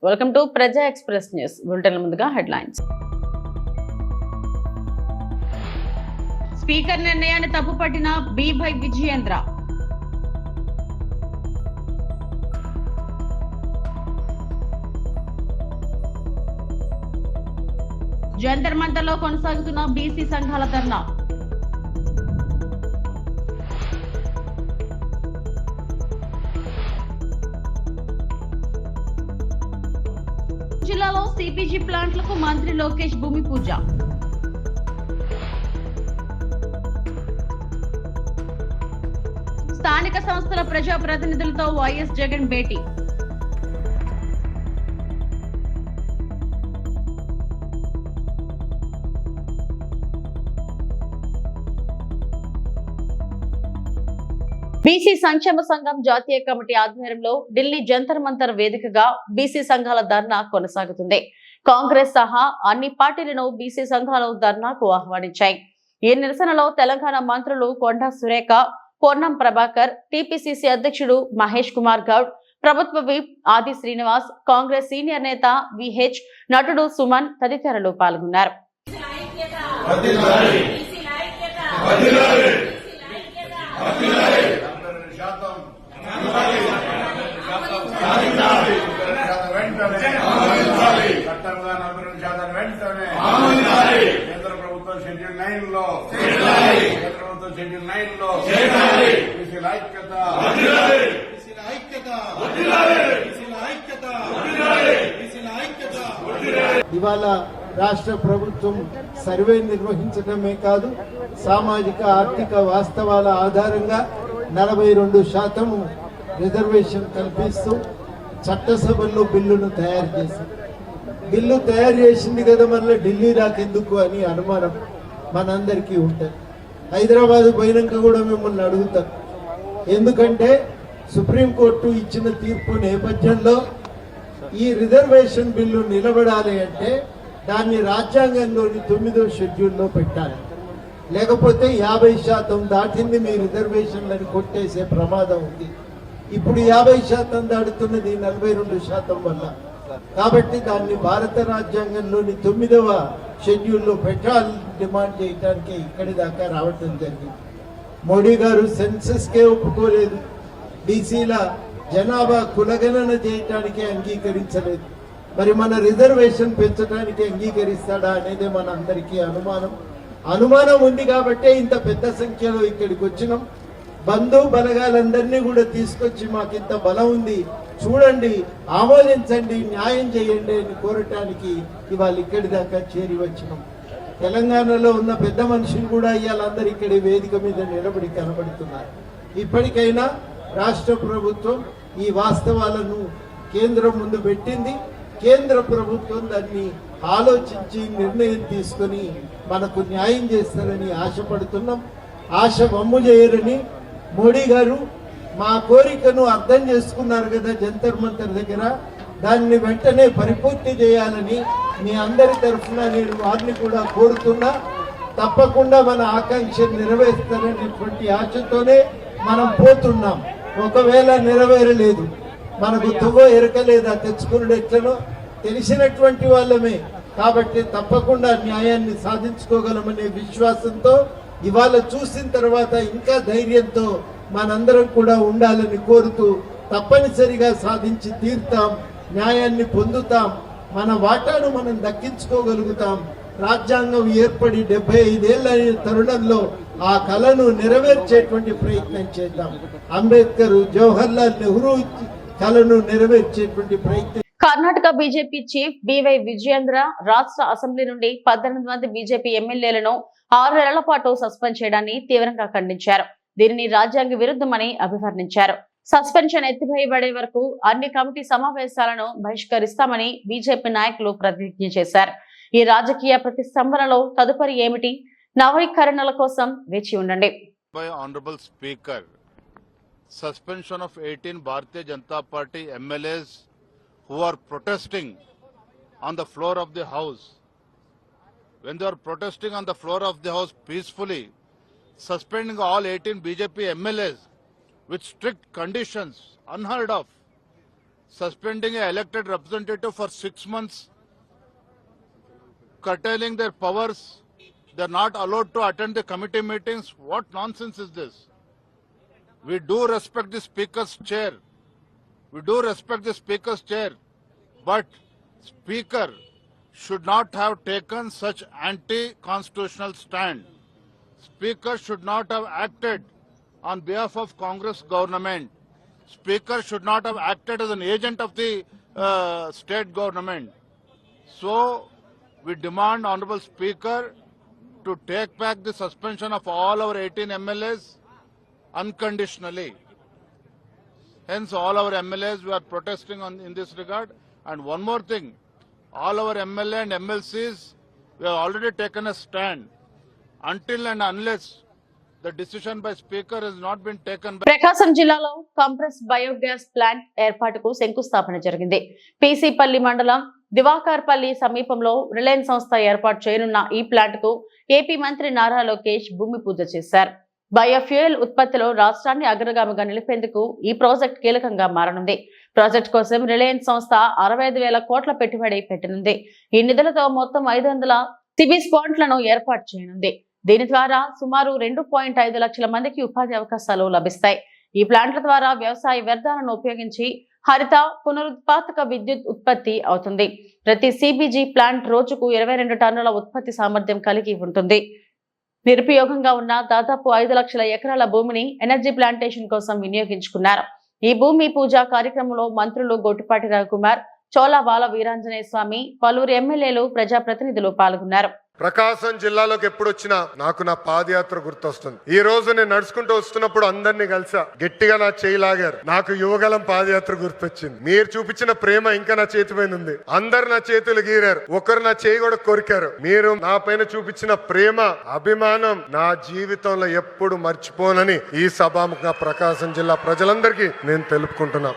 Welcome to ప్రజా express news bulletin. ముందుగా headlines. Speaker నిర్ణయాన్ని తప్పుపట్టిన బి.వై. విజయేంద్ర. జంతర్ మంతర్లో కొనసాగుతున్న బీసీ సంఘాల ధర్నా. జిల్లాలో సిపిజి ప్లాంట్లకు మంత్రి లోకేష్ భూమి పూజ. స్థానిక సంస్థల ప్రజా ప్రతినిధులతో వైఎస్ జగన్ భేటీ. బీసీ సంక్షేమ సంఘం జాతీయ కమిటీ ఆధ్వర్యంలో ఢిల్లీ జంతర్ మంతర్ వేదికగా బీసీ సంఘాల ధర్నా కొనసాగుతుంది. కాంగ్రెస్ సహా అన్ని పార్టీలను బీసీ సంఘాలు ధర్నాకు ఆహ్వానించాయి. ఈ నిరసనలో తెలంగాణ మంత్రులు కొండా సురేఖ, పొన్నం ప్రభాకర్, టీపీసీసీ అధ్యక్షుడు మహేష్ కుమార్ గౌడ్, ప్రభుత్వ విప్ ఆది శ్రీనివాస్, కాంగ్రెస్ సీనియర్ నేత విహెచ్, నటుడు సుమన్ తదితరులు పాల్గొన్నారు. కేంద్ర ప్రభుత్వం షెడ్యూల్ 9 లో ఇవాళ రాష్ట్ర ప్రభుత్వం సర్వే నిర్వహించడమే కాదు, సామాజిక ఆర్థిక వాస్తవాల ఆధారంగా 42% రిజర్వేషన్ కల్పిస్తూ చట్టసభల్లో బిల్లును తయారు చేసింది. బిల్లు తయారు చేసింది కదా, మళ్ళీ ఢిల్లీ రాకెందుకు అని అనుమానం మనందరికీ ఉంటుంది. హైదరాబాద్ పోయినాక కూడా మిమ్మల్ని అడుగుతాం. ఎందుకంటే సుప్రీంకోర్టు ఇచ్చిన తీర్పు నేపథ్యంలో ఈ రిజర్వేషన్ బిల్లు నిలబడాలి అంటే దాన్ని రాజ్యాంగంలోని 9వ షెడ్యూల్లో పెట్టాలి. లేకపోతే 50% దాటింది మీ రిజర్వేషన్లను కొట్టేసే ప్రమాదం ఉంది. ఇప్పుడు 50% దాటుతున్నది 42% వల్ల. కాబట్టి దాన్ని భారత రాజ్యాంగంలోని 9వ షెడ్యూల్లో పెట్టాలని డిమాండ్ చేయడానికి ఇక్కడి దాకా రావటం జరిగింది. మోడీ గారు సెన్సస్కే ఒప్పుకోలేదు, బీసీల జనాభా కులగణన చేయటానికి అంగీకరించలేదు. మరి మన రిజర్వేషన్ పెంచడానికి అంగీకరిస్తాడా అనేది మన అందరికీ అనుమానం ఉంది. కాబట్టే ఇంత పెద్ద సంఖ్యలో ఇక్కడికి వచ్చినాం. బంధు బలగాలందరినీ కూడా తీసుకొచ్చి మాకింత బలం ఉంది చూడండి, ఆమోదించండి, న్యాయం చేయండి అని కోరటానికి ఇవాళ ఇక్కడి దాకా చేరి వచ్చినాం. తెలంగాణలో ఉన్న పెద్ద మనుషులు కూడా ఇవాళందరూ ఇక్కడి వేదిక మీద నిలబడి కనబడుతున్నారు. ఇప్పటికైనా రాష్ట్ర ప్రభుత్వం ఈ వాస్తవాలను కేంద్రం ముందు పెట్టింది. కేంద్ర ప్రభుత్వం దాన్ని ఆలోచించి నిర్ణయం తీసుకొని మనకు న్యాయం చేస్తారని ఆశపడుతున్నాం. ఆశ వమ్ము చేయరని మోడీ గారు మా కోరికను అర్థం చేసుకున్నారు కదా జంతర్ మంతర్ దగ్గర, దాన్ని వెంటనే పరిపూర్తి చేయాలని మీ అందరి తరఫున నేను వారిని కూడా కోరుతున్నా. తప్పకుండా మన ఆకాంక్ష నెరవేరుస్తారనేటువంటి ఆశతోనే మనం పోతున్నాం. ఒకవేళ నెరవేరలేదు, మనకు తుగో ఎరకలేదా తెచ్చుకున్నాడు ఎట్లనో తెలిసినటువంటి వాళ్ళమే. కాబట్టి తప్పకుండా న్యాయాన్ని సాధించుకోగలమనే విశ్వాసంతో ఇవాళ చూసిన తర్వాత ఇంకా ధైర్యంతో మనందరం కూడా ఉండాలని కోరుతూ తప్పనిసరిగా సాధించి తీరుతాం, న్యాయాన్ని పొందుతాం, మన వాటాను మనం దక్కించుకోగలుగుతాం. రాజ్యాంగం ఏర్పడి 75 ఏళ్ల తరుణంలో ఆ కళను నెరవేర్చేటువంటి ప్రయత్నం చేద్దాం. అంబేద్కర్, జవహర్లాల్ నెహ్రూ కళను నెరవేర్చేటువంటి ప్రయత్నం. Karnataka BJP chief B Y. Vijayendra రాష్ట్ర అసెంబ్లీ నుండి 18 మంది బీజేపీ ఎమ్మెల్యేలను 6 నెలల పాటు సస్పెండ్ చేయడాన్ని తీవ్రంగా ఖండించారు. దీనిని రాజ్యాంగ విరుద్ధమని అభివర్ణించారు. సస్పెన్షన్ ఎత్తివేయబడే వరకు అన్ని కమిటీ సమావేశాలను బహిష్కరిస్తామని బీజేపీ నాయకులు ప్రతిజ్ఞ చేశారు. ఈ రాజకీయ ప్రతిష్టంభనలో తదుపరి ఏమిటి? నవీకరణల కోసం వేచి ఉండండి. Honorable Speaker, suspension of 18 Bharatiya Janata Party MLAs who are protesting on the floor of the House. When they are protesting on the floor of the House peacefully, suspending all 18 BJP MLAs with strict conditions, unheard of. suspending an elected representative for 6 months, curtailing their powers. They're not allowed to attend the committee meetings. What nonsense is this? We do respect the Speaker's chair. We do respect the Speaker's chair. But Speaker should not have taken such anti-constitutional stand. Speaker should not have acted on behalf of Congress government. Speaker should not have acted as an agent of the state government. So, we demand Honorable Speaker to take back the suspension of all our 18 MLAs unconditionally. Hence, all our MLAs, we are protesting in this regard. And one more thing, all our MLA and MLCs, we have already taken a stand. Until and unless the decision by Speaker has not been taken by... ప్రకాశం జిల్లాలో compress biogas plant ఏర్పాటుకు శంకుస్థాపన జరిగింది. పీసీపల్లి మండలం దివాకర్పల్లి సమీపంలో Reliance సంస్థ ఏర్పాటు చేయనున్న ఈ ప్లాంట్ కు ఏపీ మంత్రి నారా లోకేష్ భూమి పూజ చేశారు. బయోఫ్యూయల్ ఉత్పత్తిలో రాష్ట్రాన్ని అగ్రగామిగా నిలిపేందుకు ఈ ప్రాజెక్ట్ కీలకంగా మారనుంది. ప్రాజెక్ట్ కోసం రిలయన్స్ సంస్థ 65,000 కోట్ల పెట్టుబడి పెట్టనుంది. ఈ నిధులతో మొత్తం 500 సిబిస్ పాయింట్లను ఏర్పాటు చేయనుంది. దీని ద్వారా సుమారు 2.5 లక్షల మందికి ఉపాధి అవకాశాలు లభిస్తాయి. ఈ ప్లాంట్ల ద్వారా వ్యవసాయ వ్యర్థాలను ఉపయోగించి హరిత పునరుత్పాదక విద్యుత్ ఉత్పత్తి అవుతుంది. ప్రతి సిబిజీ ప్లాంట్ రోజుకు 22 టన్నుల ఉత్పత్తి సామర్థ్యం కలిగి ఉంటుంది. నిరుపయోగంగా ఉన్న దాదాపు 5 లక్షల ఎకరాల భూమిని ఎనర్జీ ప్లాంటేషన్ కోసం వినియోగించుకున్నారు. ఈ భూమి పూజ కార్యక్రమంలో మంత్రులు గొట్టిపాటి రవికుమార్, చోళ బాల వీరాంజనేయ స్వామి, పలువురు ఎమ్మెల్యేలు, ప్రజాప్రతినిధులు పాల్గొన్నారు. ప్రకాశం జిల్లాలోకి ఎప్పుడు వచ్చినా నాకు నా పాదయాత్ర గుర్తొస్తుంది. ఈ రోజు నేను నడుచుకుంటూ వస్తున్నప్పుడు అందరినీ కలిసా, గట్టిగా నా చేయి లాగారు. నాకు యువగలం పాదయాత్ర గుర్తొచ్చింది. మీరు చూపించిన ప్రేమ ఇంకా నా చేతి పైన ఉంది. అందరు నా చేతులు గీరారు, ఒకరు నా చేయి కూడా కొరికారు. మీరు నా పైన చూపించిన ప్రేమ, అభిమానం నా జీవితంలో ఎప్పుడు మర్చిపోనని ఈ సభాముఖంగా ప్రకాశం జిల్లా ప్రజలందరికీ నేను తెలుపుకుంటున్నా.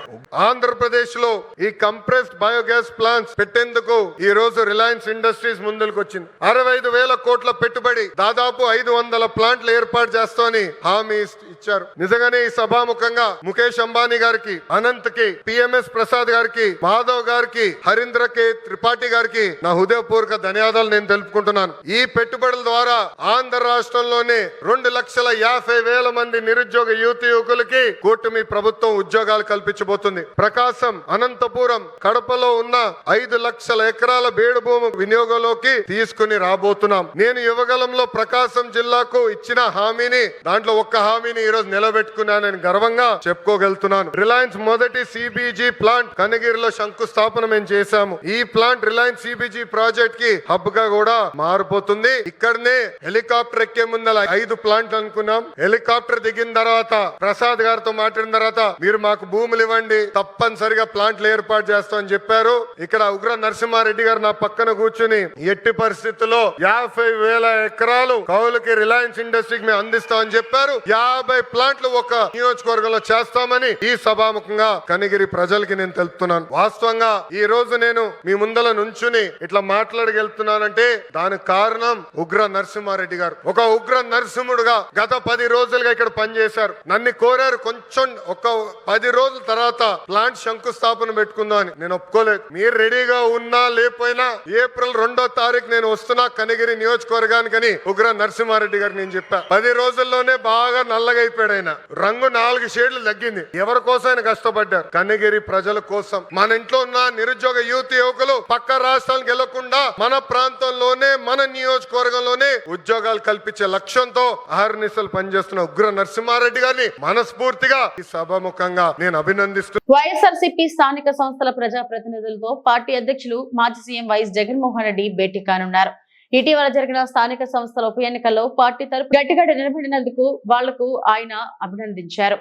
ఆంధ్రప్రదేశ్ లో ఈ కంప్రెస్డ్ బయోగ్యాస్ ప్లాంట్స్ పెట్టేందుకు ఈ రోజు రిలయన్స్ ఇండస్ట్రీస్ ముందుకు వచ్చింది. 65,000 కోట్ల పెట్టుబడి, దాదాపు 500 ప్లాంట్లు ఏర్పాటు చేస్తామని హామీ ఇచ్చారు. నిజంగానే ఈ సభాముఖంగా ముఖేష్ అంబానీ గారికి, అనంత్ కి, పిఎంఎస్ ప్రసాద్ గారికి, మాధవ్ గారికి, హరీంద్ర కే త్రిపాఠి గారికి నా హృదయపూర్వక ధన్యవాదాలు నేను తెలుపుకుంటున్నాను. ఈ పెట్టుబడుల ద్వారా ఆంధ్ర రాష్ట్రంలోనే 2,50,000 మంది నిరుద్యోగ యువకులకి కూటమి ప్రభుత్వం ఉద్యోగాలు కల్పించబోతుంది. ప్రకాశం, అనంతపురం, కడపలో ఉన్న 5 లక్షల ఎకరాల బేడు భూమి వినియోగంలోకి తీసుకుని రాబోతున్నాం. నేను యువగలంలో ప్రకాశం జిల్లాకు ఇచ్చిన హామీని, దాంట్లో ఒక్క హామీని ఈ రోజు నిలబెట్టుకున్నానని గర్వంగా చెప్పుకోగలుగుతున్నాను. రిలయన్స్ మొదటి సిబిజీ ప్లాంట్ కనగిరిలో శంకుస్థాపన మేము చేశాము. ఈ ప్లాంట్ రిలయన్స్ సిబిజీ ప్రాజెక్ట్ కి హబ్ గా కూడా మారిపోతుంది. ఇక్కడనే హెలికాప్టర్ ఎక్కే ముందల 5 ప్లాంట్లు అనుకున్నాం. హెలికాప్టర్ దిగిన తర్వాత ప్రసాద్ గారితో మాట్లాడిన తర్వాత మీరు మాకు భూములు ఇవ్వండి, తప్పనిసరిగా ప్లాంట్లు ఏర్పాటు చేస్తామని చెప్పారు. ఇక్కడ ఉగ్ర నరసింహారెడ్డి గారు నా పక్కన కూర్చుని ఎట్టి పరిస్థితుల్లో 50,000 ఎకరాలు కౌలుకి రిలయన్స్ ఇండస్ట్రీకి మేము అందిస్తామని చెప్పారు. 50 ప్లాంట్లు ఒక నియోజకవర్గంలో చేస్తామని ఈ సభాముఖంగా కనిగిరి ప్రజలకి నేను తెలుపుతున్నాను. వాస్తవంగా ఈ రోజు నేను మీ ముందల నుంచుని ఇట్లా మాట్లాడగలుగుతున్నానంటే దానికి కారణం ఉగ్ర నరసింహారెడ్డి గారు. ఒక ఉగ్ర నరసింహుడుగా గత 10 రోజులుగా ఇక్కడ పనిచేశారు. నన్ను కోరారు కొంచెం ఒక 10 రోజుల తర్వాత ప్లాంట్ శంకుస్థాపన పెట్టుకుందాం అని. నేను ఒప్పుకోలేదు. మీరు రెడీగా ఉన్నా లేకపోయినా ఏప్రిల్ 2వ తారీఖు నేను వస్తున్నా కనిగిరి నియోజకవర్గానికని ఉగ్ర నరసింహారెడ్డి గారు నేను చెప్పా. 10 రోజుల్లోనే బాగా నల్లగా అయిపోయాడు ఆయన. రంగు 4 షేడ్లు తగ్గింది. ఎవరి కోసం ఆయన కష్టపడ్డారు? కనిగిరి ప్రజల కోసం. మన ఇంట్లో ఉన్న నిరుద్యోగ యువకులు పక్క రాష్ట్రాలకు వెళ్లకుండా మన ప్రాంతంలోనే, మన నియోజకవర్గంలోనే ఉద్యోగాలు కల్పించే లక్ష్యంతో అహర్నిశలు పనిచేస్తున్న ఉగ్ర నరసింహారెడ్డి గారిని మనస్ఫూర్తిగా ఈ సభాముఖంగా నేను అభినందిస్తున్నాను. వైఎస్ఆర్సీపీ స్థానిక సంస్థల ప్రజాప్రతినిధులతో పార్టీ అధ్యక్షులు మాజీ సీఎం వైఎస్ జగన్మోహన్ రెడ్డి భేటీ కానున్నారు. ఇటీవల జరిగిన స్థానిక సంస్థల ఉప ఎన్నికల్లో పార్టీ తరపు గట్టిగా నిలబడినందుకు వాళ్లకు ఆయన అభినందించారు.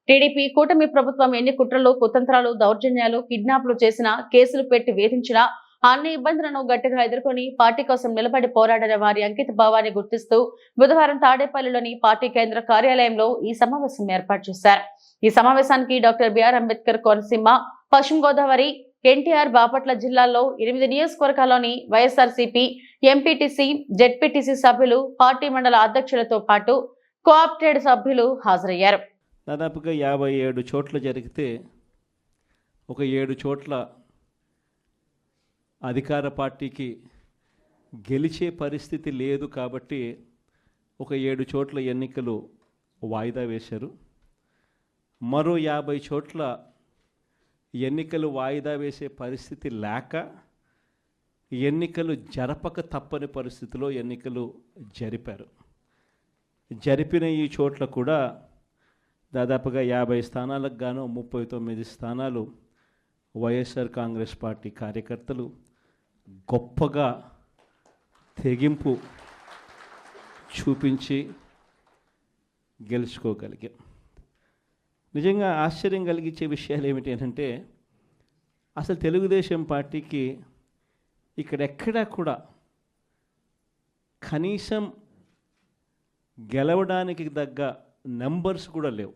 టీడీపీ కూటమి ప్రభుత్వం ఎన్ని కుట్రలు, కుతంత్రాలు, దౌర్జన్యాలు, కిడ్నాప్లు చేసినా, కేసులు పెట్టి వేధించినా అన్ని ఇబ్బందులను గట్టిగా ఎదుర్కొని పార్టీ కోసం నిలబడి పోరాడిన వారి అంకిత భావాన్ని గుర్తిస్తూ బుధవారం తాడేపల్లిలోని పార్టీ కేంద్ర కార్యాలయంలో ఈ సమావేశం ఏర్పాటు చేశారు. ఈ సమావేశానికి డాక్టర్ బిఆర్ అంబేద్కర్ కోనసీమ, పశ్చిమ గోదావరి, ఎన్టీఆర్, బాపట్ల జిల్లాల్లో 8 నియోజకవర్గాల్లోని వైఎస్ఆర్సీపీ, ఎంపీటీసీ, జెడ్పీటీసీ సభ్యులు, పార్టీ మండల అధ్యక్షులతో పాటు కోఆప్టెడ్ సభ్యులు హాజరయ్యారు. దాదాపుగా 57 చోట్ల జరిగితే ఒక 7 చోట్ల అధికార పార్టీకి గెలిచే పరిస్థితి లేదు కాబట్టి ఒక 7 చోట్ల ఎన్నికలు వాయిదా వేశారు. మరో 50 చోట్ల ఎన్నికలు వాయిదా వేసే పరిస్థితి లేక ఎన్నికలు జరపక తప్పని పరిస్థితిలో ఎన్నికలు జరిపారు. జరిపిన ఈ చోట్ల కూడా దాదాపుగా 50 స్థానాలకు గాను 39 స్థానాలు వైఎస్ఆర్ కాంగ్రెస్ పార్టీ కార్యకర్తలు గొప్పగా తెగింపు చూపించి గెలుచుకోగలిగాం. నిజంగా ఆశ్చర్యం కలిగించే విషయాలు ఏమిటి అంటే అసలు తెలుగుదేశం పార్టీకి ఇక్కడెక్కడా కూడా కనీసం గెలవడానికి తగ్గ నెంబర్స్ కూడా లేవు.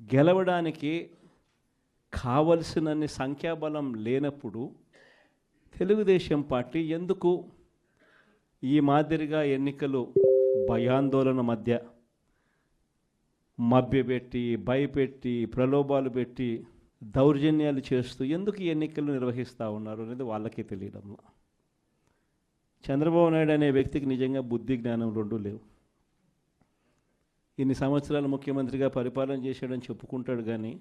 గెలవడానికి కావలసినన్ని సంఖ్యాబలం లేనప్పుడు తెలుగుదేశం పార్టీ ఎందుకు ఈ మాదిరిగా ఎన్నికలు భయాందోళన మధ్య మభ్యపెట్టి భయపెట్టి ప్రలోభాలు పెట్టి దౌర్జన్యాలు చేస్తూ ఎందుకు ఈ ఎన్నికలు నిర్వహిస్తూ ఉన్నారు అనేది వాళ్ళకే తెలియడంలో. చంద్రబాబు నాయుడు అనే వ్యక్తికి నిజంగా బుద్ధి జ్ఞానం రెండూ లేవు. ఇన్ని సంవత్సరాలు ముఖ్యమంత్రిగా పరిపాలన చేశాడని చెప్పుకుంటాడు కానీ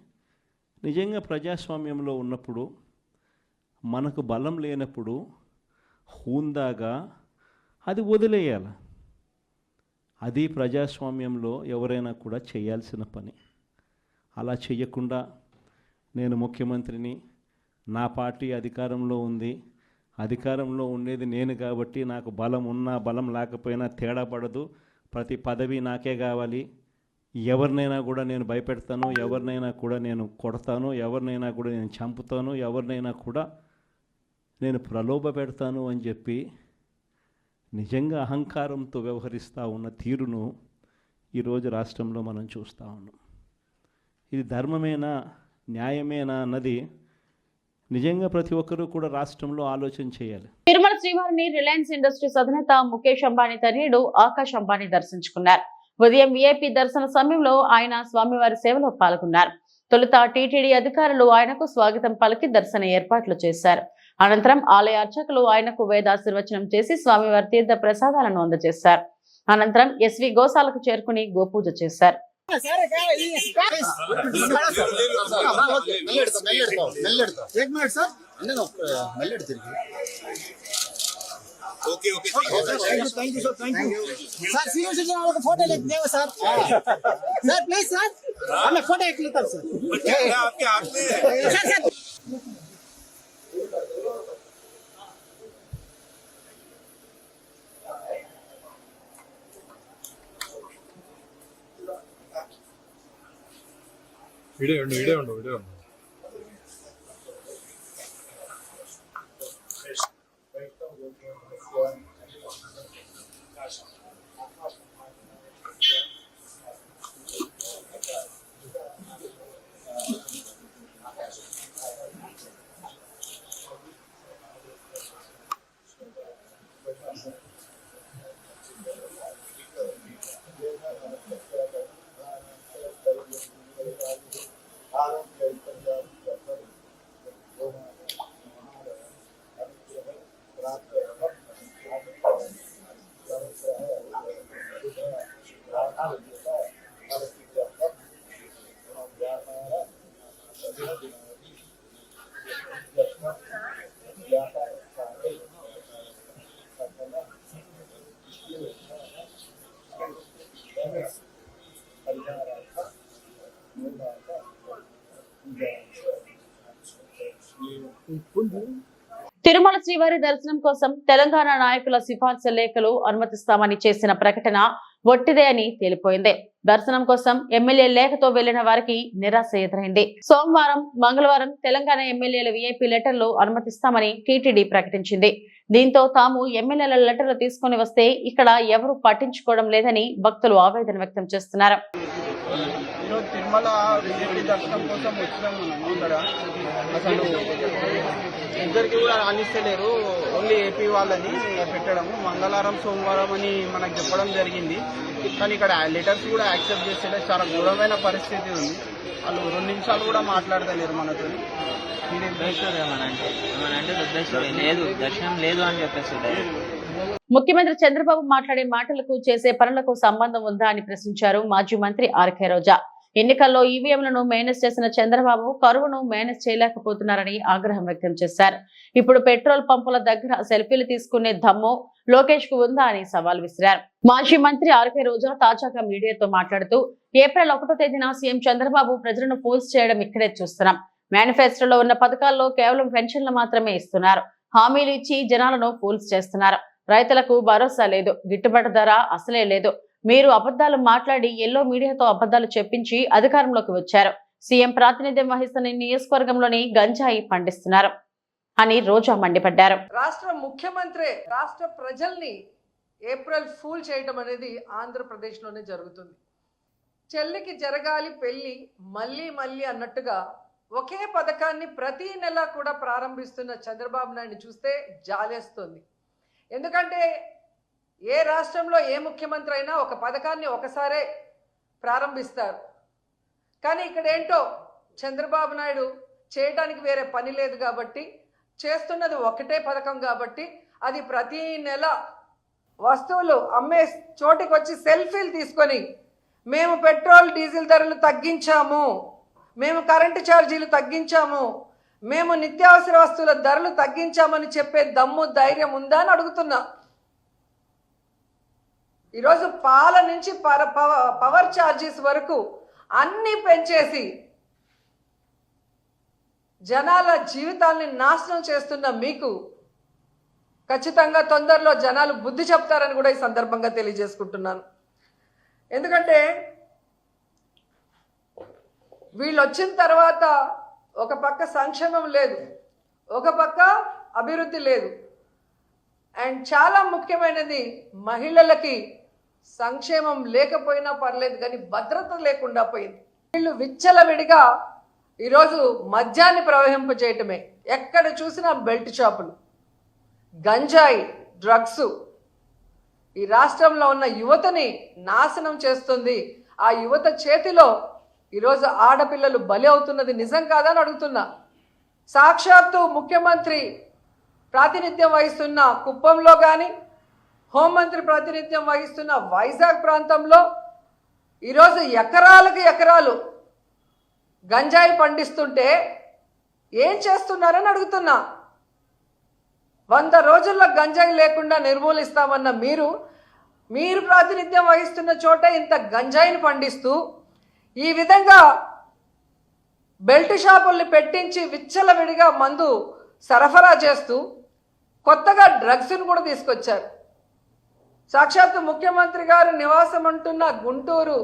నిజంగా ప్రజాస్వామ్యంలో ఉన్నప్పుడు మనకు బలం లేనప్పుడు హూందాగా అది వదిలేయాలి. అది ప్రజాస్వామ్యంలో ఎవరైనా కూడా చేయాల్సిన పని. అలా చేయకుండా నేను ముఖ్యమంత్రిని, నా పార్టీ అధికారంలో ఉంది, అధికారంలో ఉండేది నేను కాబట్టి నాకు బలం ఉన్నా బలం లేకపోయినా తేడా పడదు, ప్రతి పదవి నాకే కావాలి, ఎవరినైనా కూడా నేను భయపెడతాను, ఎవరినైనా కూడా నేను కొడతాను, ఎవరినైనా కూడా నేను చంపుతాను, ఎవరినైనా కూడా నేను ప్రలోభ పెడతాను అని చెప్పి నిజంగా అహంకారంతో వ్యవహరిస్తూ ఉన్న తీరును ఈరోజు రాష్ట్రంలో మనం చూస్తూ ఉన్నాం. ఇది ధర్మమేనా, న్యాయమేనా అన్నది నిజంగా ప్రతి ఒక్కరూ కూడా రాష్ట్రంలో ఆలోచన చేయాలి. తిరుమల శ్రీవారిని రిలయన్స్ ఇండస్ట్రీస్ అధినేత ముఖేష్ అంబానీ తనయుడు ఆకాష్ అంబానీ దర్శించుకున్నారు. ఉదయం విఐపి దర్శన సమయంలో ఆయన స్వామివారి సేవలో పాల్గొన్నారు. తొలుత టీటీడీ అధికారులు ఆయనకు స్వాగతం పలికి దర్శన ఏర్పాట్లు చేశారు. అనంతరం ఆలయ అర్చకులు ఆయనకు వేదాశీర్వచనం చేసి స్వామివారి తీర్థ ప్రసాదాలను అందజేశారు. అనంతరం ఎస్వి గోశాలకు చేరుకుని గోపూజ చేశారు. फोटो लेते हैं सर प्लीज सर हमें फोटो एक लेता सर आपके हाथ में वीडियो తిరుమల శ్రీవారి దర్శనం కోసం తెలంగాణ నాయకుల సిఫార్సు లేఖలు అనుమతిస్తామని చేసిన ప్రకటన ఒట్టిదే అని తేలిపోయింది. దర్శనం కోసం ఎమ్మెల్యే లేఖతో వెళ్లిన వారికి నిరాశ ఎదురైంది. సోమవారం, మంగళవారం తెలంగాణ ఎమ్మెల్యేల విఐపీ లెటర్లు అనుమతిస్తామని టీటీడీ ప్రకటించింది. దీంతో తాము ఎమ్మెల్యేల లెటర్లు తీసుకుని వస్తే ఇక్కడ ఎవరు పట్టించుకోవడం లేదని భక్తులు ఆవేదన వ్యక్తం చేస్తున్నారు. తిరుమల విఐపి దర్శనం కోసం వచ్చినాము మనం ఇక్కడ. అసలు ఇద్దరికి కూడా రాణిస్తలేరు, ఓన్లీ ఏపీ వాళ్ళని పెట్టడము. మంగళవారం సోమవారం అని మనకు చెప్పడం జరిగింది, కానీ ఇక్కడ లెటర్స్ కూడా యాక్సెప్ట్ చేస్తే చాలా ఘోరమైన పరిస్థితి ఉంది. వాళ్ళు 2 నిమిషాలు కూడా మాట్లాడతలేరు మనతో. లేదు దర్శనం లేదు అని చెప్పేసి ముఖ్యమంత్రి చంద్రబాబు మాట్లాడే మాటలకు చేసే పనులకు సంబంధం ఉందా అని ప్రశ్నించారు మాజీ మంత్రి ఆర్కే రోజా. ఎన్నికల్లో ఈవీఎంలను మేనేజ్ చేసిన చంద్రబాబు కరువును మేనేజ్ చేయలేకపోతున్నారని ఆగ్రహం వ్యక్తం చేశారు. ఇప్పుడు పెట్రోల్ పంపుల దగ్గర సెల్ఫీలు తీసుకునే దమ్ము లోకేష్ కు ఉందా అని సవాల్ విసిరారు. మాజీ మంత్రి ఆర్కే రోజా తాజాగా మీడియాతో మాట్లాడుతూ ఏప్రిల్ 1వ తేదీన సీఎం చంద్రబాబు ప్రజలను ఫూల్స్ చేయడం ఇక్కడే చూస్తున్నాం. మేనిఫెస్టోలో ఉన్న పథకాల్లో కేవలం పెన్షన్లు మాత్రమే ఇస్తున్నారు. హామీలు ఇచ్చి జనాలను ఫూల్స్ చేస్తున్నారు. రైతులకు భరోసా లేదు, గిట్టుబాటు ధర అసలే లేదు. మీరు అబద్ధాలు మాట్లాడి ఎల్లో మీడియాతో అబద్ధాలు చెప్పించి అధికారంలోకి వచ్చారు. సీఎం ప్రాతినిధ్యం వహిస్తున్న నియోజకవర్గంలోని గంజాయి పండిస్తున్నారు అని రోజా మండిపడ్డారు. రాష్ట్ర ముఖ్యమంత్రి రాష్ట్ర ప్రజల్ని ఏప్రిల్ ఫూల్ చేయడం అనేది ఆంధ్రప్రదేశ్లోనే జరుగుతుంది. చెల్లికి జరగాలి పెళ్లి మళ్ళీ మళ్ళీ అన్నట్టుగా ఒకే పథకాన్ని ప్రతి నెల కూడా ప్రారంభిస్తున్న చంద్రబాబు నాయుడిని చూస్తే జాలేస్తుంది. ఎందుకంటే ఏ రాష్ట్రంలో ఏ ముఖ్యమంత్రి అయినా ఒక పథకాన్ని ఒకసారే ప్రారంభిస్తారు, కానీ ఇక్కడ ఏంటో చంద్రబాబు నాయుడు చేయడానికి వేరే పని లేదు కాబట్టి, చేస్తున్నది ఒకటే పథకం కాబట్టి అది ప్రతి నెల వస్తువులు అమ్మే చోటికి వచ్చి సెల్ఫీలు తీసుకొని మేము పెట్రోల్ డీజిల్ ధరలు తగ్గించాము, మేము కరెంటు ఛార్జీలు తగ్గించాము, మేము నిత్యావసర వస్తువుల ధరలు తగ్గించామని చెప్పే దమ్ము ధైర్యం ఉందా అని అడుగుతున్నా. ఈరోజు పాల నుంచి పవర్ ఛార్జెస్ వరకు అన్నీ పెంచేసి జనాల జీవితాల్ని నాశనం చేస్తున్న మీకు ఖచ్చితంగా తొందరలో జనాలు బుద్ధి చెప్తారని కూడా ఈ సందర్భంగా తెలియజేసుకుంటున్నాను. ఎందుకంటే వీళ్ళు వచ్చిన తర్వాత ఒక పక్క సంక్షేమం లేదు, ఒక పక్క అభివృద్ధి లేదు, అండ్ చాలా ముఖ్యమైనది మహిళలకి సంక్షేమం లేకపోయినా పర్లేదు కానీ భద్రత లేకుండా పోయింది. వీళ్ళు విచ్చలవిడిగా ఈరోజు మద్యాన్ని ప్రవహింపజేయటమే. ఎక్కడ చూసినా బెల్ట్ షాపులు, గంజాయి, డ్రగ్స్ ఈ రాష్ట్రంలో ఉన్న యువతని నాశనం చేస్తుంది. ఆ యువత చేతిలో ఈరోజు ఆడపిల్లలు బలి అవుతున్నది నిజం కాదని అడుగుతున్నా. సాక్షాత్తు ముఖ్యమంత్రి ప్రాతినిధ్యం వహిస్తున్న కుప్పంలో కానీ, హోంమంత్రి ప్రాతినిధ్యం వహిస్తున్న వైజాగ్ ప్రాంతంలో ఈరోజు ఎకరాలకు ఎకరాలు గంజాయి పండిస్తుంటే ఏం చేస్తున్నారని అడుగుతున్నా. 100 రోజుల్లో గంజాయి లేకుండా నిర్మూలిస్తామన్న మీరు ప్రాతినిధ్యం వహిస్తున్న చోట ఇంత గంజాయిని పండిస్తూ ఈ విధంగా బెల్ట్ షాపుల్ని పెట్టించి విచ్చలవిడిగా మందు సరఫరా చేస్తూ కొత్తగా డ్రగ్స్ను కూడా తీసుకొచ్చారు. సాక్షాత్తు ముఖ్యమంత్రి గారు నివాసం అంటున్న గుంటూరు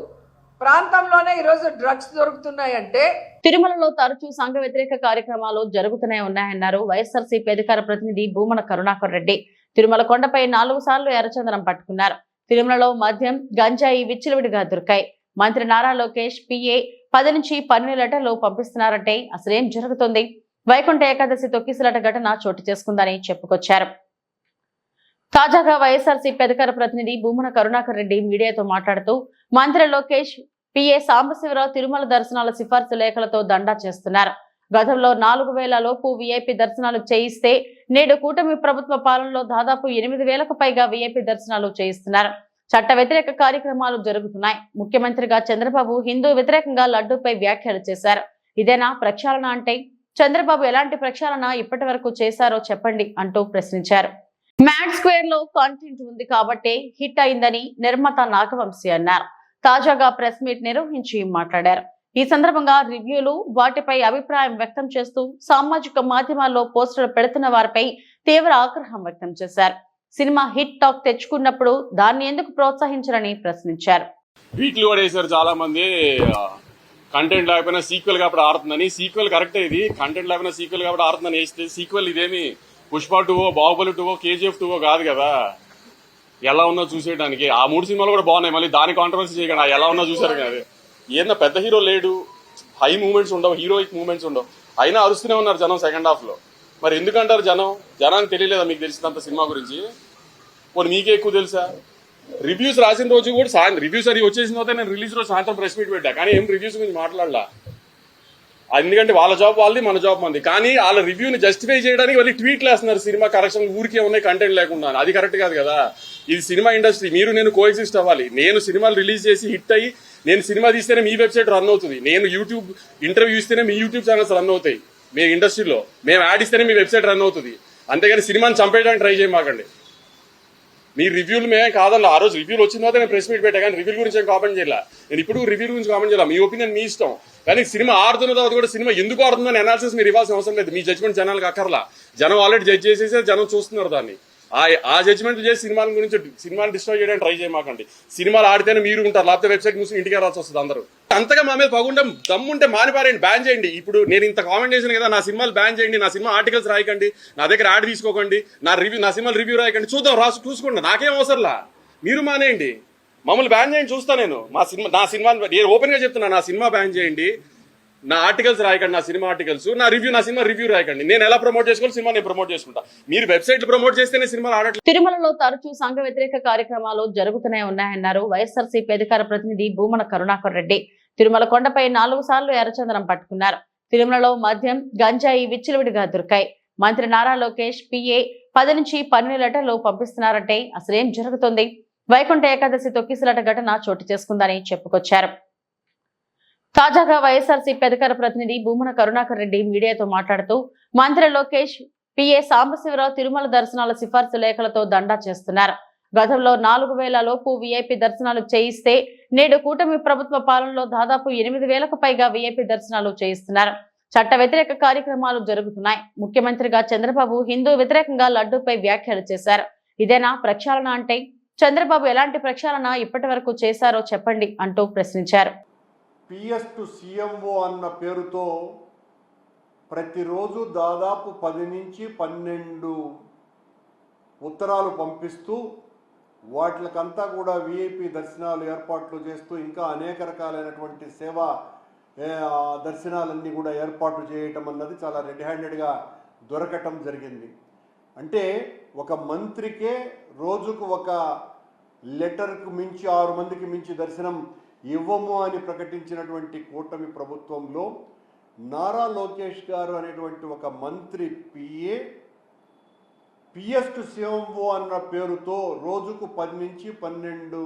ప్రాంతంలోనే ఈరోజు డ్రగ్స్ దొరుకుతున్నాయంటే. తిరుమలలో తరచూ సంఘ వ్యతిరేక కార్యక్రమాలు జరుగుతూనే ఉన్నాయన్నారు వైఎస్ఆర్సీపీ అధికార ప్రతినిధి భూమన కరుణాకర్ రెడ్డి. తిరుమల కొండపై 4 సార్లు ఎర్రచందనం పట్టుకున్నారు. తిరుమలలో మద్యం, గంజాయి విచ్చలవిడిగా దొరికాయి. మంత్రి నారా లోకేష్ పిఏ 10 నుంచి 12 లెటర్లు పంపిస్తున్నారంటే అసలేం జరుగుతుంది? వైకుంఠ ఏకాదశి తొక్కిసలాట ఘటన చోటు చేసుకుందని చెప్పుకొచ్చారు. తాజాగా వైఎస్ఆర్సీపీ అధికార ప్రతినిధి భూమన కరుణాకర్ రెడ్డి మీడియాతో మాట్లాడుతూ మంత్రి లోకేష్ పిఏ సాంబశివరావు తిరుమల దర్శనాల సిఫార్సు లేఖలతో దండా చేస్తున్నారు. గతంలో 4000 లోపు వీఐపీ దర్శనాలు చేయిస్తే నేడు కూటమి ప్రభుత్వ పాలనలో దాదాపు 8000కు పైగా వీఐపీ దర్శనాలు చేయిస్తున్నారు. చట్ట వ్యతిరేక కార్యక్రమాలు జరుగుతున్నాయి. ముఖ్యమంత్రిగా చంద్రబాబు హిందూ వ్యతిరేకంగా లడ్డూపై వ్యాఖ్యలు చేశారు. ఇదేనా ప్రక్షాళన అంటే? చంద్రబాబు ఎలాంటి ప్రక్షాళన ఇప్పటి వరకు చేశారో చెప్పండి అంటూ ప్రశ్నించారు. మ్యాడ్ స్క్వేర్ లో కంటెంట్ ఉంది కాబట్టే హిట్ అయిందని నిర్మాత నాగవంశీ అన్నారు. తాజాగా ప్రెస్ మీట్ నిర్వహించి మాట్లాడారు. ఈ సందర్భంగా రివ్యూలు, వాటిపై అభిప్రాయం వ్యక్తం చేస్తూ సామాజిక మాధ్యమాల్లో పోస్టులు పెడుతున్న వారిపై తీవ్ర ఆగ్రహం వ్యక్తం చేశారు. సినిమా హిట్ టాక్ తెచ్చుకున్నప్పుడు దాన్ని ఎందుకు ప్రోత్సహించారని ప్రశ్నించారు. వీక్లు కూడా వేశారు చాలా మంది, కంటెంట్ లేకపోయినా సీక్వెల్ కాబట్టి ఆడుతుందని. సీక్వెల్ కరెక్టే, ఇది కంటెంట్ లేకపోయినా సీక్వెల్ కాబట్టి ఆడుతుందని వేస్తే సీక్వెల్ ఇదేమి పుష్ప 2, బాహుబలి 2, KGF 2 కాదు కదా. ఎలా ఉన్నా చూసేయడానికి ఆ 3 సినిమాలు కూడా బాగున్నాయి. మళ్ళీ దాని కాంట్రవర్సీ చేయకుండా ఎలా ఉన్నా చూసారు కదా. ఏదన్నా పెద్ద హీరో లేడు, హై మూమెంట్స్ ఉండవు, హీరోయిక్ మూమెంట్స్ ఉండవు, అయినా అరుస్తూనే ఉన్నారు జనం సెకండ్ హాఫ్ లో. మరి ఎందుకంటారు జనానికి తెలియలేదా మీకు తెలిసినంత సినిమా గురించి? పోనీ మీకే ఎక్కువ తెలుసా? రివ్యూస్ రాసిన రోజు కూడా రివ్యూస్ అది వచ్చేసిన తర్వాత నేను రిలీజ్ రోజు సాయంత్రం ప్రెస్ మీట్ పెట్టా, కానీ ఏం రివ్యూస్ గురించి మాట్లాడలా. ఎందుకంటే వాళ్ళ జాబ్ వాళ్ళది, మన జాబ్ మంది. కానీ వాళ్ళ రివ్యూని జస్టిఫై చేయడానికి వాళ్ళు ట్వీట్లు వేస్తున్నారు, సినిమా కరెక్షన్ ఊరికే ఉన్నాయి కంటెంట్ లేకుండా. అది కరెక్ట్ కాదు కదా. ఇది సినిమా ఇండస్ట్రీ, మీరు నేను కోఎగ్జిస్ట్ అవ్వాలి. నేను సినిమాలు రిలీజ్ చేసి హిట్ అయ్యి నేను సినిమా తీస్తేనే మీ వెబ్సైట్ రన్ అవుతుంది, నేను యూట్యూబ్ ఇంటర్వ్యూ ఇస్తేనే మీ యూట్యూబ్ ఛానల్స్ రన్ అవుతాయి. మీ ఇండస్ట్రీలో మేము యాడ్ ఇస్తేనే మీ వెబ్సైట్ రన్ అవుతుంది. అంతేగాని సినిమాని చంపేయడానికి ట్రై చేయమాకండి. మీ రివ్యూలు మేమే కాదన్నా. ఆ రోజు రివ్యూలు వచ్చిన తర్వాత నేను ప్రెస్ మీట్ పెట్టా, కానీ రివ్యూల గురించి ఏం కామెంట్ చేయాల. నేను ఇప్పుడు రివ్యూ గురించి కామెంట్ చేయాలి, మీ ఒపీనియన్ మీ ఇష్టం. కానీ సినిమా ఆడుతున్న తర్వాత కూడా సినిమా ఎందుకు ఆడుతుందని అనాలిసిస్ మీరు ఇవ్వాల్సిన అవసరం లేదు. మీ జడ్జ్మెంట్ జనాలకు అక్కర్లా. జనం ఆల్రెడీ జడ్జ్ చేసేసి జనం చూస్తున్నారు దాన్ని. ఆ జడ్జ్మెంట్ చేసి సినిమాల గురించి సినిమాని డిస్ట్రాయ్ చేయడానికి ట్రై చేయమాకండి. సినిమాలు ఆడితేనే మీరు ఉంటారు, లేకపోతే వెబ్సైట్ మూసి ఇంటికి రావాల్సి వస్తుంది అందరూ. అంతగా మా మీద పగుండం దమ్ముంటే మానిపారేయండి, బ్యాన్ చేయండి. ఇప్పుడు నేను ఇంత కామెంట్ చేశాను కదా, నా సినిమాలు బ్యాన్ చేయండి, నా సినిమా ఆర్టికల్స్ రాయకండి, నా దగ్గర యాడ్ తీసుకోకండి, నా సినిమాలు రివ్యూ రాయకండి, చూద్దాం చూసుకోండి, నాకేం అవసరంలా. మీరు మానేయండి, మమ్మల్ని బ్యాన్ చేయండి, చూస్తా నేను. నా సినిమా నేను ఓపెన్ గా చెప్తున్నా, నా సినిమా బ్యాన్ చేయండి, నా ఆర్టికల్స్ రాయకండి, నా సినిమా ఆర్టికల్స్, నా సినిమా రివ్యూ రాయకండి. నేను ఎలా ప్రమోట్ చేసుకోవాలి సినిమా నేను ప్రమోట్ చేసుకుంటా. మీరు వెబ్సైట్లు ప్రమోట్ చేస్తేనే సినిమాలు ఆడట్లేదు. తిరుమలలో తరచూ సంఘ వ్యతిరేక కార్యక్రమాలు జరుగుతూనే ఉన్నాయన్నారు వైఎస్ఆర్సీపీ అధికార ప్రతినిధి భూమన కరుణాకర్ రెడ్డి. తిరుమల కొండపై 4 సార్లు ఎర్రచందనం పట్టుకున్నారు. తిరుమలలో మద్యం, గంజాయి విచ్చలవిడిగా దొరికాయి. మంత్రి నారా లోకేష్ పిఏ 10 నుంచి 12 లెటర్లు పంపిస్తున్నారంటే అసలేం జరుగుతుంది? వైకుంఠ ఏకాదశి తొక్కిసలాట ఘటన చోటు చేసుకుందని చెప్పుకొచ్చారు. తాజాగా వైఎస్ఆర్సీపీ అధికార ప్రతినిధి భూమన కరుణాకర్ రెడ్డి మీడియాతో మాట్లాడుతూ మంత్రి లోకేష్ పిఏ సాంబశివరావు తిరుమల దర్శనాల సిఫార్సు లేఖలతో దండా చేస్తున్నారు. గతంలో 4000 లోపు వీఐపీ దర్శనాలు చేయిస్తే నేడు కూటమి ప్రభుత్వ పాలనలో దాదాపు 8000కు పైగా వీఐపీ దర్శనాలు చేయిస్తున్నారు. చట్ట వ్యతిరేక కార్యక్రమాలు జరుగుతున్నాయి. ముఖ్యమంత్రిగా చంద్రబాబు హిందూ వ్యతిరేకంగా లడ్డూపై వ్యాఖ్యలు చేశారు. ఇదేనా ప్రక్షాళన అంటే? చంద్రబాబు ఎలాంటి ప్రక్షాళన ఇప్పటి వరకు చేశారో చెప్పండి అంటూ ప్రశ్నించారు. పిఎస్ టు సిఎంఓ అన్న పేరుతో ప్రతిరోజు దాదాపు 10 నుంచి 12 ఉత్తరాలు పంపిస్తూ వాటికంతా కూడా విఐపి దర్శనాలు ఏర్పాట్లు చేస్తూ ఇంకా అనేక రకాలైనటువంటి సేవా దర్శనాలన్నీ కూడా ఏర్పాటు చేయటం అన్నది చాలా రెడ్ హ్యాండెడ్గా దొరకటం జరిగింది. అంటే ఒక మంత్రికే రోజుకు ఒక లెటర్కు మించి 6 మందికి మించి దర్శనం ఇవ్వము అని ప్రకటించినటువంటి కూటమి ప్రభుత్వంలో నారా లోకేష్ గారు అనేటువంటి ఒక మంత్రి పిఎస్ టు సిఎంఓ అన్న పేరుతో రోజుకు 10 నుంచి 12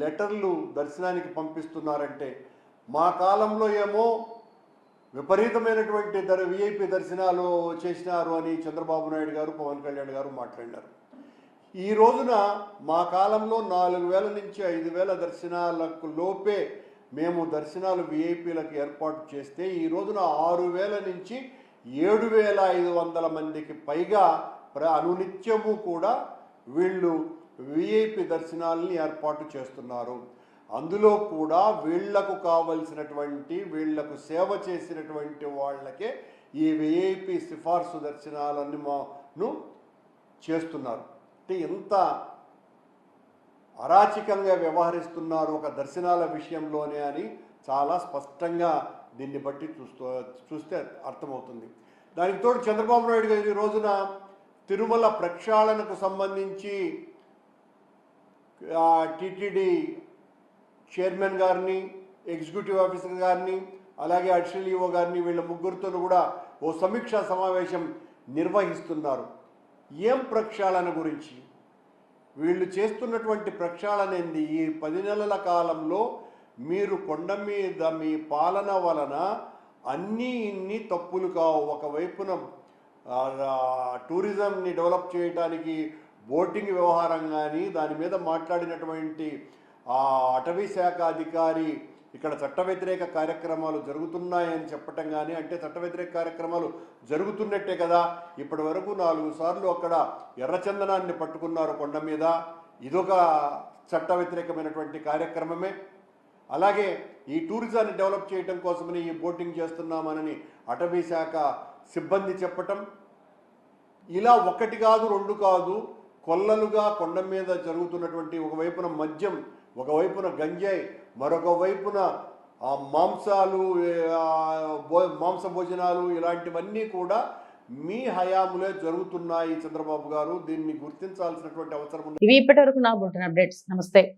లెటర్లు దర్శనానికి పంపిస్తున్నారంటే, మా కాలంలో ఏమో విపరీతమైనటువంటి విఐపి దర్శనాలు చేసినారు అని చంద్రబాబు నాయుడు గారు, పవన్ కళ్యాణ్ గారు మాట్లాడినారు. ఈ రోజున మా కాలంలో 4000 నుంచి 5000 దర్శనాలకు లోపే మేము దర్శనాలు విఐపీలకు ఏర్పాటు చేస్తే ఈ రోజున 6000 నుంచి 7500 మందికి పైగా అనునిత్యము కూడా వీళ్ళు విఐపి దర్శనాలని ఏర్పాటు చేస్తున్నారు. అందులో కూడా వీళ్లకు కావలసినటువంటి వీళ్లకు సేవ చేసినటువంటి వాళ్ళకే ఈ విఐపి సిఫార్సు దర్శనాలను చేస్తున్నారు. అంటే ఎంత అరాచకంగా వ్యవహరిస్తున్నారు ఒక దర్శనాల విషయంలోనే అని చాలా స్పష్టంగా దీన్ని బట్టి చూస్తే అర్థమవుతుంది. దానికి తోడు చంద్రబాబు నాయుడు గారు ఈ రోజున తిరుమల ప్రక్షాళనకు సంబంధించి టీటీడీ చైర్మన్ గారిని, ఎగ్జిక్యూటివ్ ఆఫీసర్ గారిని, అలాగే అడిషనల్ ఈఓ గారిని, వీళ్ళ ముగ్గురితో కూడా ఓ సమీక్షా సమావేశం నిర్వహిస్తున్నారు. ఏం ప్రక్షాళన గురించి వీళ్ళు చేస్తున్నటువంటి ప్రక్షాళన ఏంది? ఈ 10 నెలల కాలంలో మీరు కొండ మీద మీ పాలన వలన ఇన్ని తప్పులు కావు. ఒకవైపున టూరిజంని డెవలప్ చేయడానికి బోటింగ్ వ్యవహారం కానీ, దాని మీద మాట్లాడినటువంటి అటవీ శాఖ అధికారి ఇక్కడ చట్ట వ్యతిరేక కార్యక్రమాలు జరుగుతున్నాయని చెప్పటం కానీ, అంటే చట్ట వ్యతిరేక కార్యక్రమాలు జరుగుతున్నట్టే కదా. ఇప్పటి వరకు 4 సార్లు అక్కడ ఎర్రచందనాన్ని పట్టుకున్నారు కొండ మీద. ఇదొక చట్ట వ్యతిరేకమైనటువంటి కార్యక్రమమే. అలాగే ఈ టూరిజాన్ని డెవలప్ చేయడం కోసమని ఈ బోటింగ్ చేస్తున్నామని అటవీ శాఖ సిబ్బంది చెప్పటం, ఇలా 1 కాదు 2 కాదు, కొల్లలుగా కొండ మీద జరుగుతున్నటువంటి ఒకవైపున మద్యం, ఒకవైపున గంజాయి, మరొక వైపున ఆ మాంసాలు, మాంస భోజనాలు ఇలాంటివన్నీ కూడా మీ హయాములే జరుగుతున్నాయి చంద్రబాబు గారు. దీన్ని గుర్తించాల్సినటువంటి అవసరం ఉంది. ఇవి ఇప్పటివరకు నా బులెటిన్ అప్డేట్స్. నమస్తే.